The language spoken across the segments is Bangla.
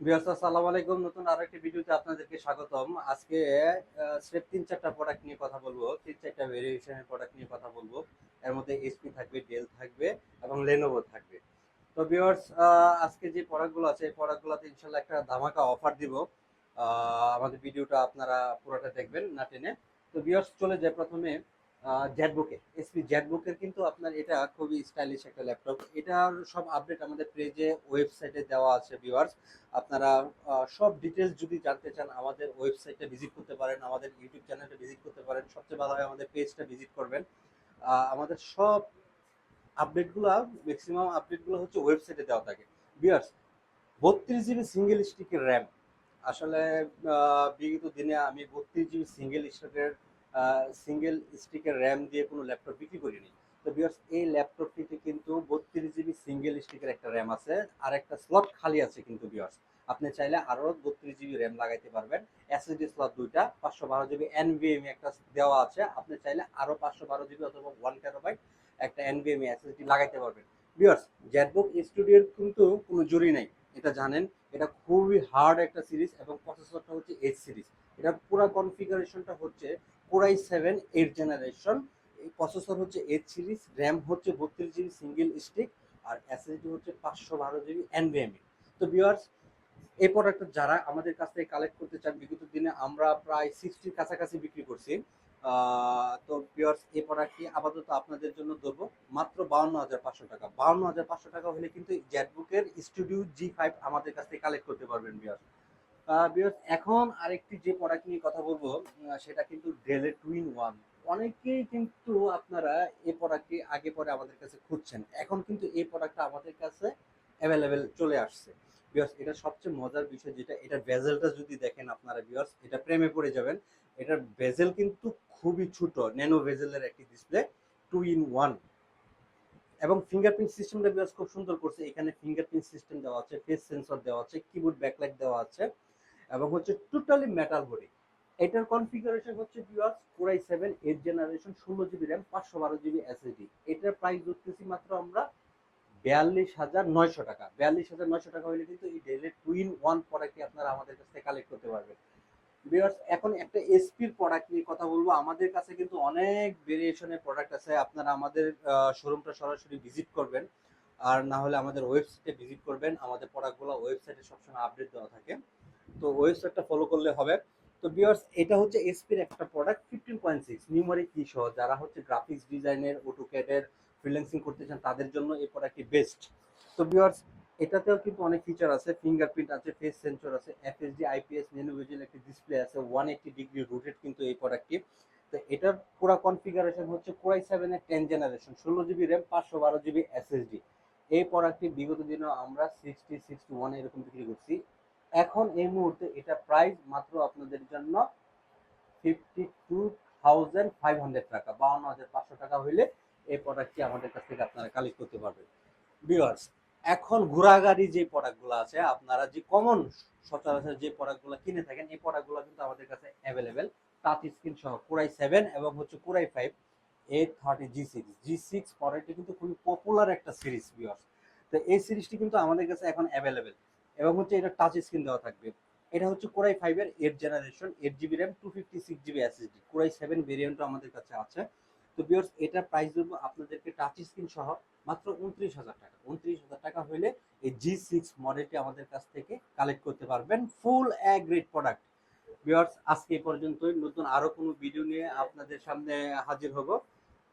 ভিউয়ার্স আসসালামু আলাইকুম। নতুন আরেকটি ভিডিওতে আপনাদেরকে স্বাগতম। আজকে স্রেফ ৩-৪টা প্রোডাক্ট নিয়ে কথা বলবো। ৩-৪টা ভেরিয়েশনের প্রোডাক্ট নিয়ে কথা বলবো। এর মধ্যে এইচপি থাকবে, ডেল থাকবে এবং লেনোভো থাকবে। তো ভিউয়ার্স আজকে যে প্রোডাক্টগুলো আছে এই প্রোডাক্টগুলোতে ইনশাআল্লাহ একটা ধামাকা অফার দিব। আমাদের ভিডিওটা আপনারা পুরোটা দেখবেন না টেনে। তো ভিউয়ার্স চলে যায় প্রথমে জেটবুকে। এসপি জেটবুকের কিন্তু আপনার এটা খুবই স্টাইলিশ একটা ল্যাপটপ। এটার সব আপডেট আমাদের পেজে ওয়েবসাইটে দেওয়া আছে ভিউয়ার্স। আপনারা সব ডিটেলস যদি জানতে চান আমাদের ওয়েবসাইটে ভিজিট করতে পারেন, আমাদের ইউটিউব চ্যানেলটা ভিজিট করতে পারেন। সবচেয়ে ভালো হয় আমাদের পেজটা ভিজিট করবেন। আমাদের সব আপডেটগুলো ম্যাক্সিমাম আপডেটগুলো হচ্ছে ওয়েবসাইটে দেওয়া থাকে ভিউয়ার্স। 32 জিবি সিঙ্গেল স্টিকের র্যাম। আসলে বিগত দিনে আমি 32 জিবি সিঙ্গেল স্টিকের র্যাম দিয়ে কোনো ল্যাপটপ বিক্রি করিনি। তো ভিউয়ার্স এই ল্যাপটপটিতে কিন্তু 32 জিবি সিঙ্গেল স্টিকের একটা র্যাম আছে, আর একটা স্লট খালি আছে কিন্তু ভিউয়ার্স। আপনি চাইলে আরও 32 জিবি র্যাম লাগাইতে পারবেন। এসএসডি স্লট দুইটা, 512 জিবি এনভিএমই একটা দেওয়া আছে। আপনি চাইলে আরও 512 জিবি অথবা 1 টেরাবাইট একটা এনভিএমই এসএসডি লাগাইতে পারবেন ভিউয়ার্স। জেটবুক স্টুডিওর কিন্তু কোনো জুড়ি নাই, এটা জানেন। এটা খুবই হার্ড একটা সিরিজ এবং প্রসেসরটা হচ্ছে এইচ সিরিজ। এটা পুরো কনফিগারেশনটা হচ্ছে কোরাই 7 8 জেনারেশন। এই প্রসেসর হচ্ছে এইচ সিরিজ, র্যাম হচ্ছে 32 জিবি সিঙ্গেল স্টিক, আর এসএসডি হচ্ছে 512 জিবি এনভিএমই। তো ভিউয়ার্স এই প্রোডাক্টটা যারা আমাদের কাছ থেকে কালেক্ট করতে চান, বিগত দিনে আমরা প্রায় 60-র কাছাকাছি বিক্রি করছি। তো ভিউয়ার্স এই প্রোডাক্টটি আপাতত আপনাদের জন্য দেবো মাত্র 52,500 টাকা। 52,500 টাকা হলে কিন্তু জেটবুকের স্টুডিও G5 আমাদের কাছ থেকে কালেক্ট করতে পারবেন ভিউয়ার্স। ভিউয়ার্স এখন আরেকটি যে প্রোডাক্ট নিয়ে কথা বলবো সেটা কিন্তু ডেলের টুইন ওয়ান। অনেকেই কিন্তু আপনারা এই প্রোডাক্টটি আগে পরে আমাদের কাছে খুঁজছেন, এখন কিন্তু এই প্রোডাক্টটা আমাদের কাছে অ্যাভেলেবেল চলে আসছে ভিউয়ার্স। এটা সবচেয়ে মজার বিষয় যেটা, এটা বেজেলটা যদি দেখেন আপনারা ভিউয়ার্স এটা প্রেমে পড়ে যাবেন। এটার বেজেল কিন্তু খুবই ছোট, ন্যানো বেজেলের একটি ডিসপ্লে, 2 in 1। এবং ফিঙ্গারপ্রিন্ট সিস্টেমটা ভিউয়ার্স খুব সুন্দর করছে। এখানে ফিঙ্গারপ্রিন্ট সিস্টেম দেওয়া আছে, ফেস সেন্সর দেওয়া আছে, কিবোর্ড ব্যাকলাইট দেওয়া আছে এবং হচ্ছে টোটালি মেটাল বডি। এটার কনফিগারেশন হচ্ছে viewers core i 7 8 generation, 16 GB RAM, 512 GB SSD. এটার প্রাইস ধরতেছি মাত্র আমরা 42,900 টাকা। 42,900 টাকা হলে কিন্তু এই ডেলের টুইন ওয়ান প্রোডাক্টটি আপনারা আমাদের কাছ থেকে কালেক্ট করতে পারবেন ভিউয়ার্স। এখন একটা এসপির প্রোডাক্ট নিয়ে কথা বলবো। আমাদের কাছে কিন্তু অনেক ভেরিয়েশনের প্রোডাক্ট আছে। আপনারা আমাদের শোরুমটা সরাসরি ভিজিট করবেন, আর না হলে আমাদের ওয়েবসাইটে ভিজিট করবেন। আমাদের প্রোডাক্টগুলো ওয়েবসাইটে সবসময় আপডেট দেওয়া থাকে, তো ওয়েবসাইটটা ফলো করলে হবে। তো ভিউয়ার্স এটা হচ্ছে এসপির একটা প্রোডাক্ট 15.6 নিউমারিক কি সহ যারা হচ্ছে গ্রাফিক্স ডিজাইনের, অটোক্যাডের ফ্রিল্যান্সিং করতে চান তাদের জন্য এই প্রোডাক্টটি বেস্ট। তো ভিউয়ার্স এটাতেও কিন্তু অনেক ফিচার আছে, ফিঙ্গারপ্রিন্ট আছে, ফেস সেন্সর আছে, এফএসডি আইপিএস ন্যানো ভিজুয়াল একটি ডিসপ্লে আছে, 180 ডিগ্রি রোটেট কিন্তু এই প্রোডাক্টটি। তো এটার পুরো কনফিগারেশন হচ্ছে core i 7 10 generation, 16 GB RAM, 512 GB SSD. এই প্রোডাক্টটি বিগত দিনেও আমরা 60 61 এরকম বিক্রি করছি। এখন এই মুহূর্তে এটা প্রাইস মাত্র আপনাদের জন্য 52,500 টাকা। 52,500 টাকা হইলে এই প্রোডাক্টটি আমাদের কাছ থেকে আপনারা কালেক্ট করতে পারবেন ভিউয়ার্স। এখন ঘোরাগাড়ি যে প্রোডাক্টগুলো আছে, আপনারা যে কমন সচরাচর যে প্রোডাক্টগুলো কিনে থাকেন এই প্রোডাক্টগুলো কিন্তু আমাদের কাছে অ্যাভেলেবেল। টাচ স্ক্রিন সহ কোরাই 7 এবং হচ্ছে কোরাই 5 830 জি6 প্রোডাক্টটি কিন্তু খুবই পপুলার একটা সিরিজ ভিউয়ার্স। তো এই সিরিজটি কিন্তু আমাদের কাছে এখন অ্যাভেলেবেল এবং হচ্ছে এটা টাচ স্ক্রিন দেওয়া থাকবে। এটা হচ্ছে core i 5 8 generation, 8 GB RAM, 256 GB SSD. Core i 7 ভেরিয়েন্টও আমাদের কাছে আছে। তো ভিউয়ার্স এটা প্রাইস দেবো আপনাদেরকে টাচ স্ক্রিন সহ মাত্র 29,000 টাকা। 29,000 টাকা হইলে এই G6 মডেলটি আমাদের কাছ থেকে কালেক্ট করতে পারবেন, ফুল এ গ্রেড প্রোডাক্ট ভিউয়ার্স। আজকে এই পর্যন্তই, নতুন আরো কোনো ভিডিও নিয়ে আপনাদের সামনে হাজির হব।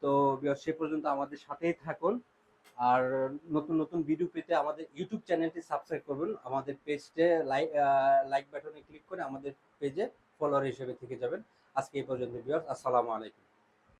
তো ভিউয়ার্স সে পর্যন্ত আমাদের সাথেই থাকুন, আর নতুন নতুন ভিডিও পেতে আমাদের ইউটিউব চ্যানেলটি সাবস্ক্রাইব করবেন। আমাদের পেজে লাইক বাটনে ক্লিক করে আমাদের পেজে ফলোয়ার হিসেবে থেকে যাবেন। আজকে এই পর্যন্ত ভিউয়ার্স, আসসালামু আলাইকুম।